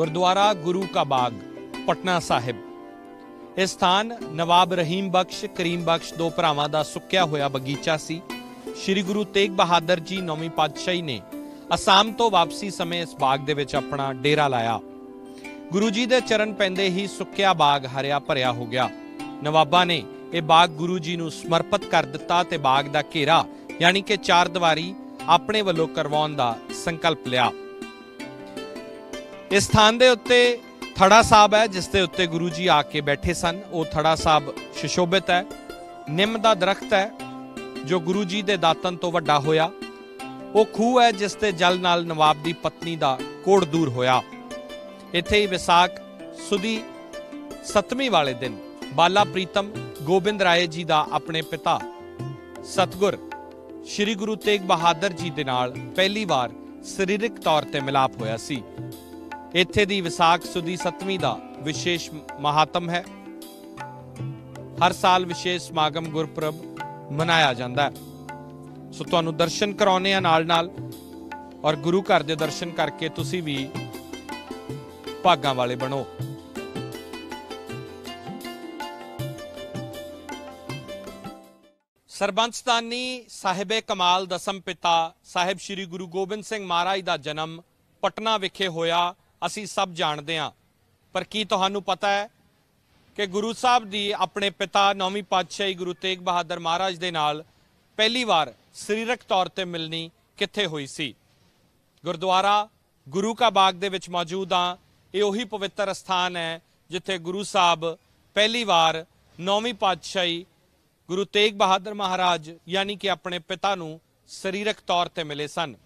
गुरुद्वारा गुरु का बाग पटना साहिब। इस स्थान नवाब रहीम बख्श करीम बख्श दो भरावां दा सुक्या होया बगीचा सी। श्री गुरु तेग बहादुर जी नौवीं पातशाही ने असम तो वापसी समय इस बाग दे विच अपना डेरा लाया। गुरु जी दे चरण पैंदे ही सुक्या बाग हरिया भरिया हो गया। नवाबा ने यह बाग गुरु जी नूं समर्पित कर दिता ते बाग दा घेरा यानी कि चार दीवारी अपने वल्लों करवाउण दा संकल्प लिया। इस स्थान दे उत्ते थड़ा साहब है जिस दे उत्ते गुरु जी आके बैठे सन। वो थड़ा साहब सुशोभित है। निम दा दरख्त है जो गुरु जी दे दातन तो वड्डा होया। वो खूह है जिस दे जल नाल नवाब दी पत्नी दा कोड़ दूर होया। इत्थे ही विसाख सुदी 7वीं वाले दिन बाला प्रीतम गोबिंद राय जी दा अपने पिता सतगुर श्री गुरु तेग बहादुर जी दे नाल पहली बार सरीरक तौर ते मिलाप होया सी। इत्थे दी विसाख सुदी 7वीं दा विशेष महात्म है। हर साल विशेष समागम गुरपुरब मनाया जाता है। सो तुहानूं दर्शन कराउने आ नाल नाल और गुरु घर दे दर्शन करके तुसी भी भागां वाले बनो। सरबंसदानी साहिबे कमाल दसम पिता साहिब श्री गुरु गोबिंद सिंह महाराज का जन्म पटना विखे होया असी सब जानते हैं। पर की तुहानू पता है कि गुरु साहब दी अपने पिता नौवीं पातशाही गुरु तेग बहादुर महाराज दे नाल पहली बार सरीरक तौर ते मिलनी कित्थे हुई सी? गुरुद्वारा गुरु का बाग दे विच मौजूद हाँ। ये उही पवित्र स्थान है जिथे गुरु साहब पहली बार नौवीं पातशाही गुरु तेग बहादुर महाराज यानी कि अपने पिता नूं सरीरक तौर ते मिले सन।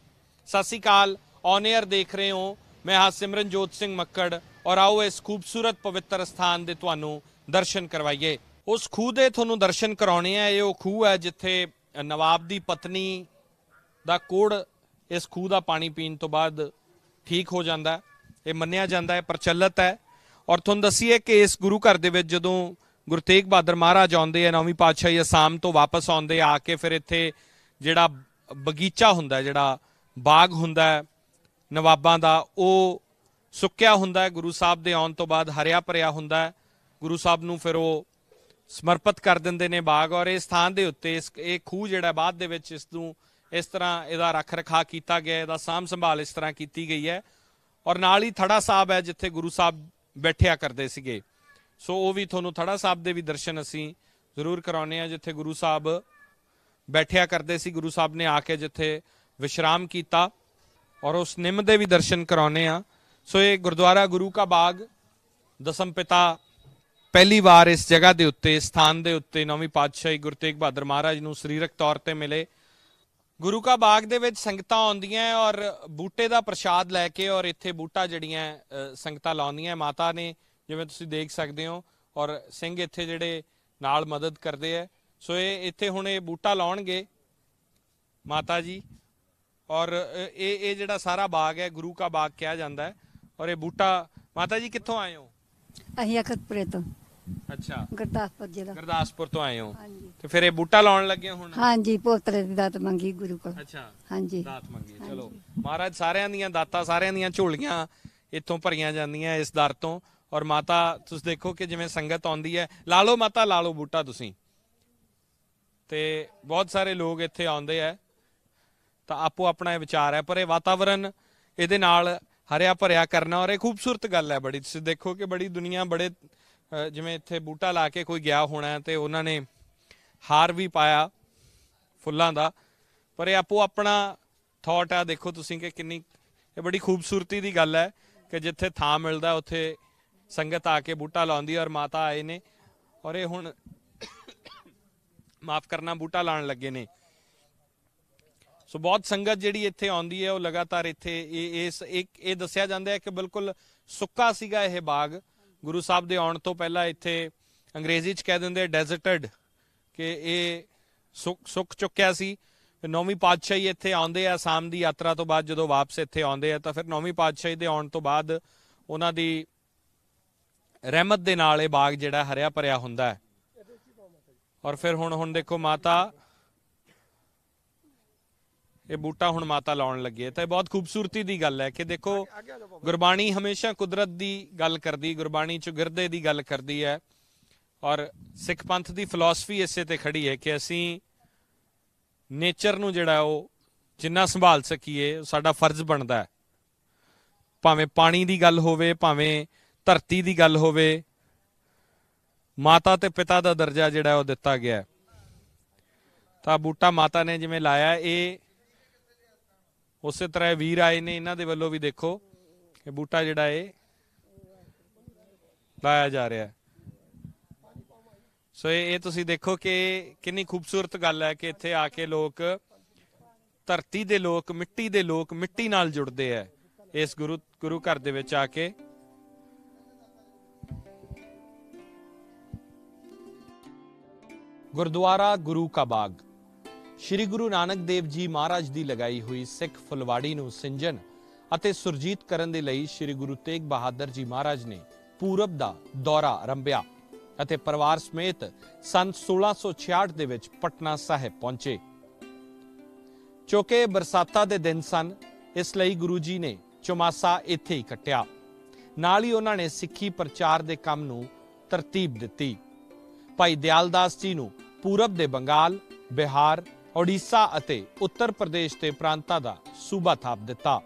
सत श्री अकाल, ऑन एयर देख रहे हो, मैं हाँ सिमरनजोत सिंह मक्कड़ और आओ इस खूबसूरत पवित्र स्थान दे तुहानू दर्शन करवाइए। उस खूह दे तुहानू दर्शन कराने हैं। ये खूह है जिथे नवाब दी पत्नी दा कोड़ इस खूह दा पानी पीण तो बाद ठीक हो जाता है। ये मन्निया जाता है, प्रचलित है। और तुहानू दसीए कि इस गुरु घर दे विच जदों गुरु तेग बहादुर महाराज आउंदे आ नौवीं पातशाही असम तो वापस आउंदे आके फिर इत्थे जिहड़ा बगीचा हुंदा जिहड़ा बाग हुंदा नवाबां दा वो सुक्या हुंदा है। गुरु साहब दे आउण तो बाद हरिया भरिया हुंदा है। गुरु साहब नूं फिर वो समर्पित कर दिंदे ने बाग। और इस स्थान दे उत्ते इस खूह जिहड़ा बाद दे विच इसनूं इस तरह इहदा रख रखा कीता गया, इहदा साम संभाल इस तरह कीती गई है। और नाल ही थड़ा साहब है जिथे गुरु साहब बैठिया करदे सीगे। सो वो भी तुहानूं थड़ा साहब दे भी दर्शन असीं जरूर कराउने आ जिथे गुरु साहब बैठिया करदे सी। गुरु साहब ने आके जिथे विश्राम कीता और उस निम दे भी दर्शन कराउने आ। सो ये गुरुद्वारा गुरु का बाग दसम पिता पहली बार इस जगह के उत्ते स्थान के उत्ते नौवीं पातशाही गुरु तेग बहादुर महाराज नूं सरीरक तौर पर मिले। गुरु का बाग दे विच संगतां आउंदियां और बूटे का प्रसाद लैके और इत्थे बूटा जड़ियां संगतां लाउंदियां माता ने जिवें तुसीं देख सकते हो। और सिंह इत्थे जिहड़े नाल मदद करते हैं। सो ये इत्थे हुण ये बूटा लाउणगे माता जी। और ये जिहड़ा सारा बाग है गुरु का बाग कहा जाता है। और ये बूटा माता जी कित्थों आए हो? अखतपुरे तो। अच्छा, गुरदासपुर जिला। गुरदासपुर तो आए हो तो फिर ये बूटा लाउण लगे हुण? हाँ जी, पोतरे दी दात मंगी गुरु को। अच्छा, हाँ जी, दात मंगी। चलो महाराज सारियां दियां दातां सारियां दियां झोलियां इत्थों भरियां जांदियां इस दर तो। और माता तुसीं देखो कि जिवें संगत आउंदी है। ला लो माता, ला लो बूटा तुसीं। ते बहुत सारे लोग इत्थे आउंदे है तो आपो अपना विचार है। पर यह वातावरण ये हरिया भरिया करना और एक खूबसूरत गल है बड़ी। तुसीं देखो कि बड़ी दुनिया बड़े जिवें इत्थे बूटा ला के कोई गया होना है तो उन्होंने हार भी पाया फुल्लां दा। पर यह आपो अपना थॉट है। देखो तुसीं कि किन्नी ये बड़ी खूबसूरती की गल है कि जिथे थां मिलदा उत्थे संगत आके बूटा लाउंदी। और माता आए ने और ये हुण माफ करना बूटा लाण लगे ने। सो बहुत संगत जिहड़ी इत्थे आउंदी है वो लगातार इत्थे ये दस्सिया जांदा है कि बिल्कुल सुक्का सीगा यह बाग। गुरु साहब दे आउण तो पहला इत्थे अंग्रेजी च कह दिंदे डेजर्टेड कि ये सुक चुक्या सी। नौवीं पातशाही इत्थे आउंदे आ आसाम दी यात्रा तो बाद जदों वापस इत्थे आउंदे आ तो फिर नौवीं पातशाही दे आउण तो बाद उन्हां दी रहमत दे नाल ये बाग जिहड़ा हरिया भरिया हुंदा है। और फिर हुण देखो माता ਇਹ ਬੂਟਾ ਹੁਣ ਮਾਤਾ ਲਾਉਣ ਲੱਗੀ ਹੈ। ਤਾਂ ਇਹ ਬਹੁਤ ਖੂਬਸੂਰਤੀ ਦੀ ਗੱਲ ਹੈ ਕਿ ਦੇਖੋ ਗੁਰਬਾਣੀ ਹਮੇਸ਼ਾ ਕੁਦਰਤ ਦੀ ਗੱਲ ਕਰਦੀ, ਗੁਰਬਾਣੀ ਚੁਗਿਰਦੇ ਦੀ ਗੱਲ ਕਰਦੀ ਹੈ। ਔਰ ਸਿੱਖ ਪੰਥ ਦੀ ਫਿਲਾਸਫੀ ਇਸੇ ਤੇ ਖੜੀ ਹੈ ਕਿ ਅਸੀਂ ਨੇਚਰ ਨੂੰ ਜਿਹੜਾ ਉਹ ਜਿੰਨਾ ਸੰਭਾਲ ਸਕੀਏ ਸਾਡਾ ਫਰਜ਼ ਬਣਦਾ ਹੈ। ਭਾਵੇਂ ਪਾਣੀ ਦੀ ਗੱਲ ਹੋਵੇ, ਭਾਵੇਂ ਧਰਤੀ ਦੀ ਗੱਲ ਹੋਵੇ, ਮਾਤਾ ਤੇ ਪਿਤਾ ਦਾ ਦਰਜਾ ਜਿਹੜਾ ਉਹ ਦਿੱਤਾ ਗਿਆ। ਤਾਂ ਬੂਟਾ ਮਾਤਾ ਨੇ ਜਿਵੇਂ ਲਾਇਆ, ਇਹ ਉਸੇ ਤਰ੍ਹਾਂ ਵੀਰ ਆਏ ਨੇ, ਇਹਨਾਂ ਦੇ ਵੱਲੋਂ ਵੀ ਦੇਖੋ ਇਹ ਬੂਟਾ ਜਿਹੜਾ ਇਹ ਲਾਇਆ ਜਾ ਰਿਹਾ। ਸੋ ਇਹ ਤੁਸੀਂ ਦੇਖੋ ਕਿ ਕਿੰਨੀ ਖੂਬਸੂਰਤ ਗੱਲ ਹੈ ਕਿ ਇੱਥੇ ਆ ਕੇ ਲੋਕ, ਧਰਤੀ ਦੇ ਲੋਕ, ਮਿੱਟੀ ਦੇ ਲੋਕ ਮਿੱਟੀ ਨਾਲ ਜੁੜਦੇ ਹੈ ਇਸ ਗੁਰੂ ਘਰ ਦੇ ਵਿੱਚ ਆ ਕੇ। ਗੁਰਦੁਆਰਾ ਗੁਰੂ ਕਾ ਬਾਗ ਸ਼੍ਰੀ ਗੁਰੂ ਨਾਨਕ ਦੇਵ ਜੀ ਮਹਾਰਾਜ ਦੀ ਲਗਾਈ ਹੋਈ ਸਿੱਖ ਫੁਲਵਾੜੀ ਨੂੰ ਸਿੰਜਣ ਅਤੇ ਸੁਰਜੀਤ ਕਰਨ ਦੇ ਲਈ ਸ਼੍ਰੀ ਗੁਰੂ ਤੇਗ ਬਹਾਦਰ ਜੀ ਮਹਾਰਾਜ ਨੇ ਪੂਰਬ ਦਾ ਦੌਰਾ ਆਰੰਭਿਆ ਅਤੇ ਪਰਿਵਾਰ ਸਮੇਤ ਸੰਨ 1666 ਦੇ ਵਿੱਚ ਪਟਨਾ ਸਾਹਿਬ ਪਹੁੰਚੇ। ਚੌਕੇ ਬਰਸਾਤਾਂ ਦੇ ਦਿਨ ਸਨ, ਇਸ ਲਈ ਗੁਰੂ ਜੀ ਨੇ ਚੁਮਾਸਾ ਇੱਥੇ ਹੀ ਕੱਟਿਆ। ਨਾਲ ਹੀ ਉਹਨਾਂ ਨੇ ਸਿੱਖੀ ਪ੍ਰਚਾਰ ਦੇ ਕੰਮ ਨੂੰ ਤਰਤੀਬ ਦਿੱਤੀ। ਭਾਈ ਦਿਆਲਦਾਸ ਜੀ ਨੂੰ ਪੂਰਬ ਦੇ ਬੰਗਾਲ, ਬਿਹਾਰ, ਉੜੀਸਾ ਅਤੇ ਉੱਤਰ ਪ੍ਰਦੇਸ਼ ਦੇ ਪ੍ਰਾਂਤਾਂ ਦਾ ਸੂਬਾ ਥਾਪ ਦਿੱਤਾ,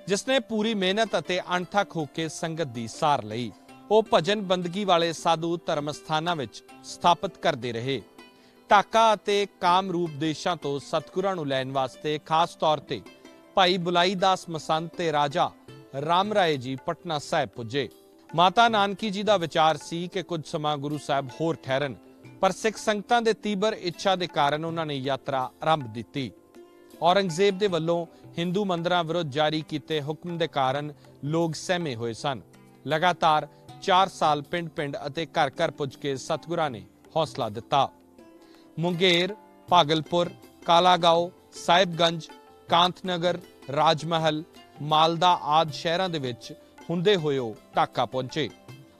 ਜਿਸ ਨੇ ਪੂਰੀ ਮਿਹਨਤ ਅਤੇ ਅਣਥੱਕ ਹੋ ਕੇ ਸੰਗਤ ਦੀ ਸਾਰ ਲਈ। ਉਹ ਭਜਨ ਬੰਦਗੀ ਵਾਲੇ ਸਾਧੂ ਧਰਮ ਸਥਾਨਾਂ ਵਿੱਚ ਸਥਾਪਿਤ ਕਰਦੇ ਰਹੇ। ਢਾਕਾ ਅਤੇ ਕਾਮਰੂਪ ਦੇਸ਼ਾਂ ਤੋਂ ਸਤਿਗੁਰਾਂ ਨੂੰ ਲੈਣ ਵਾਸਤੇ ਖਾਸ ਤੌਰ ਤੇ ਭਾਈ ਬੁਲਾਈ ਦਾਸ ਮਸੰਤ ਤੇ ਰਾਜਾ ਰਾਮ ਰਾਏ ਜੀ ਪਟਨਾ ਸਾਹਿਬ ਪੁੱਜੇ। ਮਾਤਾ ਨਾਨਕੀ ਜੀ ਦਾ ਵਿਚਾਰ ਸੀ ਕਿ ਕੁਝ ਸਮਾਂ ਗੁਰੂ ਸਾਹਿਬ ਹੋਰ ਠਹਿਰਨ, ਪਰ ਸਿੱਖ ਸੰਗਤਾਂ ਦੇ ਤੀਬਰ ਇੱਛਾ ਦੇ ਕਾਰਨ ਉਹਨਾਂ ਨੇ ਯਾਤਰਾ ਆਰੰਭ ਦਿੱਤੀ। ਔਰੰਗਜ਼ੇਬ ਦੇ ਵੱਲੋਂ ਹਿੰਦੂ ਮੰਦਰਾਂ ਵਿਰੁੱਧ ਜਾਰੀ ਕੀਤੇ ਹੁਕਮ ਦੇ ਕਾਰਨ ਲੋਕ ਸਹਿਮੇ ਹੋਏ ਸਨ। ਲਗਾਤਾਰ 4 ਸਾਲ ਪਿੰਡ-ਪਿੰਡ ਅਤੇ ਘਰ-ਘਰ ਪੁੱਜ ਕੇ ਸਤਿਗੁਰਾਂ ਨੇ ਹੌਸਲਾ ਦਿੱਤਾ। ਮੁੰਗੇਰ, ਭਾਗਲਪੁਰ, ਕਾਲਾਗਾਓ, ਸਾਹਿਬਗੰਜ, ਕਾਂਤਨਗਰ, ਰਾਜਮਹਿਲ, ਮਾਲਦਾ ਆਦਿ ਸ਼ਹਿਰਾਂ ਦੇ ਵਿੱਚ ਹੁੰਦੇ ਹੋਏ ਉਹ ਢਾਕਾ ਪਹੁੰਚੇ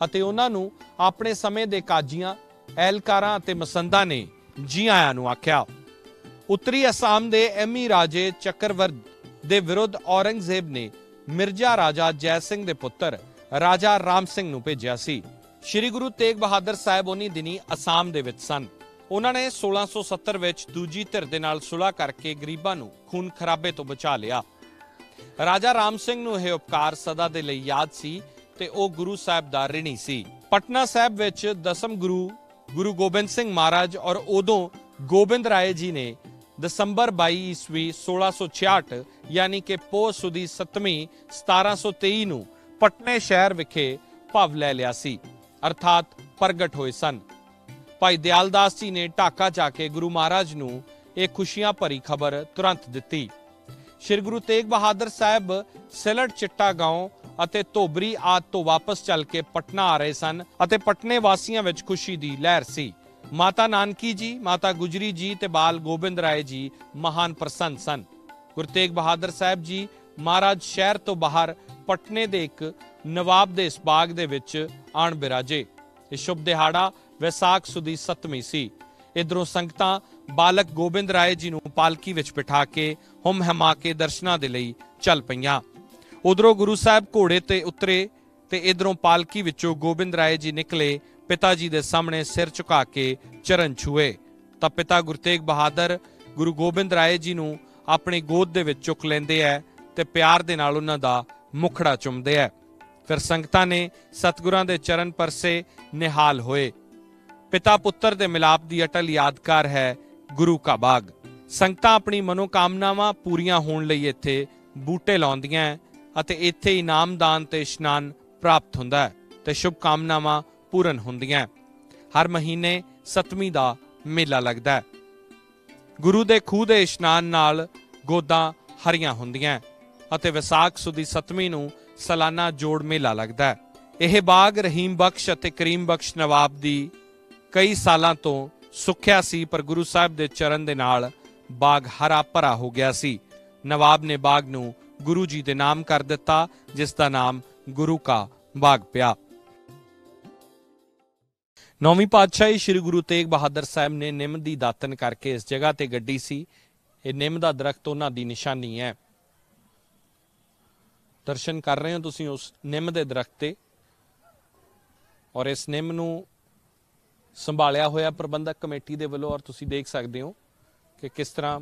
ਅਤੇ ਉਹਨਾਂ ਨੂੰ ਆਪਣੇ ਸਮੇਂ ਦੇ ਕਾਜ਼ੀਆਂ, ਐਲਕਾਰਾਂ ਅਤੇ ਮਸੰਦਾਂ ਨੇ ਜੀ ਆਇਆਂ ਨੂੰ ਆਖਿਆ। ਉੱਤਰੀ ਅਸਾਮ ਦੇ ਐਮੀ ਰਾਜੇ ਚੱਕਰਵਰਦ ਦੇ ਵਿਰੁੱਧ ਔਰੰਗਜ਼ੇਬ ਨੇ ਮਿਰਜ਼ਾ ਰਾਜਾ ਜੈ ਸਿੰਘ ਦੇ ਪੁੱਤਰ ਰਾਜਾ ਰਾਮ ਸਿੰਘ ਨੂੰ ਭੇਜਿਆ ਸੀ। ਸ਼੍ਰੀ ਗੁਰੂ ਤੇਗ ਬਹਾਦਰ ਸਾਹਿਬ ਉਨੀ ਦਿਨੀ ਅਸਾਮ ਦੇ ਵਿੱਚ ਸਨ। ਉਹਨਾਂ ਨੇ 1670 ਵਿੱਚ ਦੂਜੀ ਧਿਰ ਦੇ ਨਾਲ ਸੁਲ੍ਹਾ ਕਰਕੇ ਗਰੀਬਾਂ ਨੂੰ ਖੂਨ ਖਰਾਬੇ ਤੋਂ ਬਚਾ ਲਿਆ। ਰਾਜਾ ਰਾਮ ਸਿੰਘ ਨੂੰ ਇਹ ਉਪਕਾਰ ਸਦਾ ਦੇ ਲਈ ਯਾਦ ਸੀ ਤੇ ਉਹ ਗੁਰੂ ਸਾਹਿਬ ਦਾ ਰਿਣੀ ਸੀ। ਪਟਨਾ ਸਾਹਿਬ ਵਿੱਚ ਦਸਮ ਗੁਰੂ ਗੋਬਿੰਦ ਸਿੰਘ ਮਹਾਰਾਜ ਔਰ ਉਦੋਂ ਗੋਬਿੰਦ ਰਾਏ ਜੀ ਨੇ ਦਸੰਬਰ 22 ਈਸਵੀ 1666 ਯਾਨੀ ਕਿ ਪੋਹ ਸੁਦੀ 7ਵੀਂ 1723 ਨੂੰ ਪਟਨੇ ਸ਼ਹਿਰ ਵਿਖੇ ਭਵ ਲੈ ਲਿਆ ਸੀ, ਅਰਥਾਤ ਪ੍ਰਗਟ ਹੋਏ ਸਨ। ਭਾਈ ਦਿਆਲਦਾਸ ਜੀ ਨੇ ਢਾਕਾ ਜਾ ਕੇ ਗੁਰੂ ਮਹਾਰਾਜ ਨੂੰ ਇਹ ਖੁਸ਼ੀਆਂ ਭਰੀ ਖਬਰ ਤੁਰੰਤ ਦਿੱਤੀ। ਸ਼੍ਰੀ ਗੁਰੂ ਤੇਗ ਬਹਾਦਰ ਸਾਹਿਬ ਸਿਲੜ, ਚਿੱਟਾ ਗਾਉਂ ਅਤੇ ਧੋਬਰੀ ਆਦਿ ਤੋਂ ਵਾਪਸ ਚੱਲ ਕੇ ਪਟਨਾ ਆ ਰਹੇ ਸਨ ਅਤੇ ਪਟਨੇ ਵਾਸੀਆਂ ਵਿੱਚ ਖੁਸ਼ੀ ਦੀ ਲਹਿਰ ਸੀ। ਮਾਤਾ ਨਾਨਕੀ ਜੀ, ਮਾਤਾ ਗੁਜਰੀ ਜੀ ਤੇ ਬਾਲ ਗੋਬਿੰਦ ਰਾਏ ਜੀ ਮਹਾਨ ਪ੍ਰਸੰਨ ਸਨ। ਗੁਰੂ ਤੇਗ ਬਹਾਦਰ ਸਾਹਿਬ ਜੀ ਮਹਾਰਾਜ ਸ਼ਹਿਰ ਤੋਂ ਬਾਹਰ ਪਟਨੇ ਦੇ ਇੱਕ ਨਵਾਬ ਦੇ ਇਸ ਬਾਗ ਦੇ ਵਿੱਚ ਆਣ ਬਿਰਾਜੇ। ਇਹ ਸ਼ੁਭ ਦਿਹਾੜਾ ਵਿਸਾਖ ਸੁਦੀ 7ਵੀਂ ਸੀ। ਇਧਰੋਂ ਸੰਗਤਾਂ ਬਾਲਕ ਗੋਬਿੰਦ ਰਾਏ ਜੀ ਨੂੰ ਪਾਲਕੀ ਵਿੱਚ ਬਿਠਾ ਕੇ ਹੁਮ ਹਮਾ ਕੇ ਦਰਸ਼ਨਾਂ ਦੇ ਲਈ ਚੱਲ ਪਈਆਂ। ਉਧਰੋਂ ਗੁਰੂ ਸਾਹਿਬ ਘੋੜੇ ਤੇ ਉਤਰੇ ਤੇ ਇਧਰੋਂ ਪਾਲਕੀ ਵਿੱਚੋਂ ਗੋਬਿੰਦ ਰਾਏ ਜੀ ਨਿਕਲੇ। ਪਿਤਾ ਜੀ ਦੇ ਸਾਹਮਣੇ ਸਿਰ ਝੁਕਾ ਕੇ ਚਰਨ ਛੂਏ ਤਾਂ ਪਿਤਾ ਗੁਰੂ ਤੇਗ ਬਹਾਦਰ ਗੁਰੂ ਗੋਬਿੰਦ ਰਾਏ ਜੀ ਨੂੰ ਆਪਣੀ ਗੋਦ ਦੇ ਵਿੱਚ ਚੁੱਕ ਲੈਂਦੇ ਐ ਤੇ ਪਿਆਰ ਦੇ ਨਾਲ ਉਹਨਾਂ ਦਾ ਮੁਖੜਾ ਚੁੰਮਦੇ ਐ। ਫਿਰ ਸੰਗਤਾਂ ਨੇ ਸਤਿਗੁਰਾਂ ਦੇ ਚਰਨ ਪਰਸੇ ਨਿਹਾਲ ਹੋਏ। ਪਿਤਾ ਪੁੱਤਰ ਦੇ ਮਿਲਾਪ ਦੀ ਅਟਲ ਯਾਦਗਾਰ ਹੈ ਗੁਰੂ ਕਾ ਬਾਗ। ਸੰਗਤਾਂ ਆਪਣੀ ਮਨੋਕਾਮਨਾਵਾਂ ਪੂਰੀਆਂ ਹੋਣ ਲਈ ਇੱਥੇ ਬੂਟੇ ਲਾਉਂਦੀਆਂ ਅਤੇ ਇੱਥੇ ਇਨਾਮਦਾਨ ਤੇ ਇਸ਼ਨਾਨ ਪ੍ਰਾਪਤ ਹੁੰਦਾ ਹੈ ਤੇ ਸ਼ੁਭ ਕਾਮਨਾਵਾਂ ਪੂਰਨ ਹੁੰਦੀਆਂ। ਹਰ ਮਹੀਨੇ 7ਵੀਂ ਦਾ ਮੇਲਾ ਲੱਗਦਾ ਹੈ। ਗੁਰੂ ਦੇ ਖੂਹ ਦੇ ਇਸ਼ਨਾਨ ਨਾਲ ਗੋਦਾਂ ਹਰੀਆਂ ਹੁੰਦੀਆਂ ਅਤੇ ਵਿਸਾਖ ਸੁਦੀ 7ਵੀਂ ਨੂੰ ਸਾਲਾਨਾ ਜੋੜ ਮੇਲਾ ਲੱਗਦਾ ਹੈ। ਇਹ ਬਾਗ ਰਹੀਮ ਬਖਸ਼ ਅਤੇ ਕਰੀਮ ਬਖਸ਼ ਨਵਾਬ ਦੀ ਕਈ ਸਾਲਾਂ ਤੋਂ ਸੁੱਕਿਆ ਸੀ, ਪਰ ਗੁਰੂ ਸਾਹਿਬ ਦੇ ਚਰਨ ਦੇ ਨਾਲ ਬਾਗ ਹਰਾ ਭਰਾ ਹੋ ਗਿਆ ਸੀ। ਨਵਾਬ ਨੇ ਬਾਗ ਨੂੰ ਗੁਰੂ ਜੀ ਦੇ ਨਾਮ ਕਰ ਦਿੱਤਾ, ਜਿਸ ਦਾ ਨਾਮ ਗੁਰੂ ਕਾ ਬਾਗ ਪਿਆ। 9ਵੀਂ ਪਾਤਸ਼ਾਹੀ ਸ਼੍ਰੀ ਗੁਰੂ ਤੇਗ ਬਹਾਦਰ ਸਾਹਿਬ ਨੇ ਨਿੰਮ ਦੀ ਦਾਤਨ ਕਰਕੇ ਇਸ ਜਗ੍ਹਾ ਤੇ ਗੱਡੀ ਸੀ। ਇਹ ਨਿੰਮ ਦਾ ਦਰਖਤ ਉਹਨਾਂ ਦੀ ਨਿਸ਼ਾਨੀ ਹੈ। ਦਰਸ਼ਨ ਕਰ ਰਹੇ ਹੋ ਤੁਸੀਂ ਉਸ ਨਿੰਮ ਦੇ ਦਰਖਤ ਤੇ, ਔਰ ਇਸ ਨਿੰਮ ਨੂੰ ਸੰਭਾਲਿਆ ਹੋਇਆ ਪ੍ਰਬੰਧਕ ਕਮੇਟੀ ਦੇ ਵੱਲੋਂ। ਔਰ ਤੁਸੀਂ ਦੇਖ ਸਕਦੇ ਹੋ ਕਿ ਕਿਸ ਤਰ੍ਹਾਂ,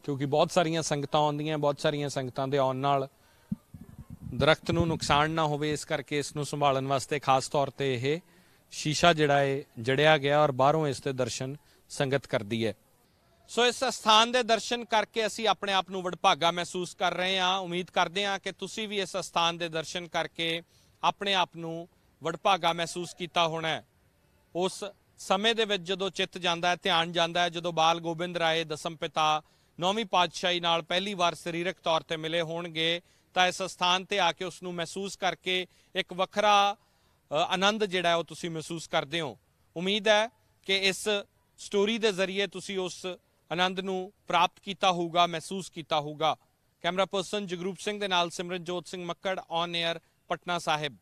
ਕਿਉਂਕਿ ਬਹੁਤ ਸਾਰੀਆਂ ਸੰਗਤਾਂ ਆਉਂਦੀਆਂ, ਬਹੁਤ ਸਾਰੀਆਂ ਸੰਗਤਾਂ ਦੇ ਆਉਣ ਨਾਲ ਦਰਖਤ ਨੂੰ ਨੁਕਸਾਨ ਨਾ ਹੋਵੇ, ਇਸ ਕਰਕੇ ਇਸ ਨੂੰ ਸੰਭਾਲਣ ਵਾਸਤੇ ਖਾਸ ਤੌਰ ਤੇ ਇਹ ਸ਼ੀਸ਼ਾ ਜਿਹੜਾ ਹੈ ਜੜਿਆ ਗਿਆ ਔਰ ਬਾਹਰੋਂ ਇਸ ਦੇ ਦਰਸ਼ਨ ਸੰਗਤ ਕਰਦੀ ਹੈ। ਸੋ ਇਸ ਸਥਾਨ ਦੇ ਦਰਸ਼ਨ ਕਰਕੇ ਅਸੀਂ ਆਪਣੇ ਆਪ ਨੂੰ ਵਡਭਾਗਾ ਮਹਿਸੂਸ ਕਰ ਰਹੇ ਹਾਂ। ਉਮੀਦ ਕਰਦੇ ਹਾਂ ਕਿ ਤੁਸੀਂ ਵੀ ਇਸ ਸਥਾਨ ਦੇ ਦਰਸ਼ਨ ਕਰਕੇ ਆਪਣੇ ਆਪ ਨੂੰ ਵਡਭਾਗਾ ਮਹਿਸੂਸ ਕੀਤਾ ਹੋਣਾ ਹੈ। ਉਸ ਸਮੇਂ ਦੇ ਵਿੱਚ ਜਦੋਂ ਚਿੱਤ ਜਾਂਦਾ ਹੈ, ਧਿਆਨ ਜਾਂਦਾ ਹੈ, ਜਦੋਂ ਬਾਲ ਗੋਬਿੰਦ ਰਾਏ ਦਸਮ ਪਿਤਾ 9ਵੀਂ ਪਾਤਸ਼ਾਹੀ ਨਾਲ ਪਹਿਲੀ ਵਾਰ ਸਰੀਰਕ ਤੌਰ ਤੇ ਮਿਲੇ ਹੋਣਗੇ, ਤਾਂ ਇਸ ਸਥਾਨ ਤੇ ਆ ਕੇ ਉਸ ਨੂੰ ਮਹਿਸੂਸ ਕਰਕੇ ਇੱਕ ਵੱਖਰਾ ਆਨੰਦ ਜਿਹੜਾ ਹੈ ਉਹ ਤੁਸੀਂ ਮਹਿਸੂਸ ਕਰਦੇ ਹੋ। ਉਮੀਦ ਹੈ ਕਿ ਇਸ ਸਟੋਰੀ ਦੇ ਜ਼ਰੀਏ ਤੁਸੀਂ ਉਸ ਆਨੰਦ ਨੂੰ ਪ੍ਰਾਪਤ ਕੀਤਾ ਹੋਊਗਾ, ਮਹਿਸੂਸ ਕੀਤਾ ਹੋਊਗਾ। ਕੈਮਰਾ ਪਰਸਨ ਜਗਰੂਪ ਸਿੰਘ ਦੇ ਨਾਲ ਸਿਮਰਨਜੋਤ ਸਿੰਘ ਮੱਕੜ, ਔਨ 에ਅਰ, ਪਟਨਾ ਸਾਹਿਬ।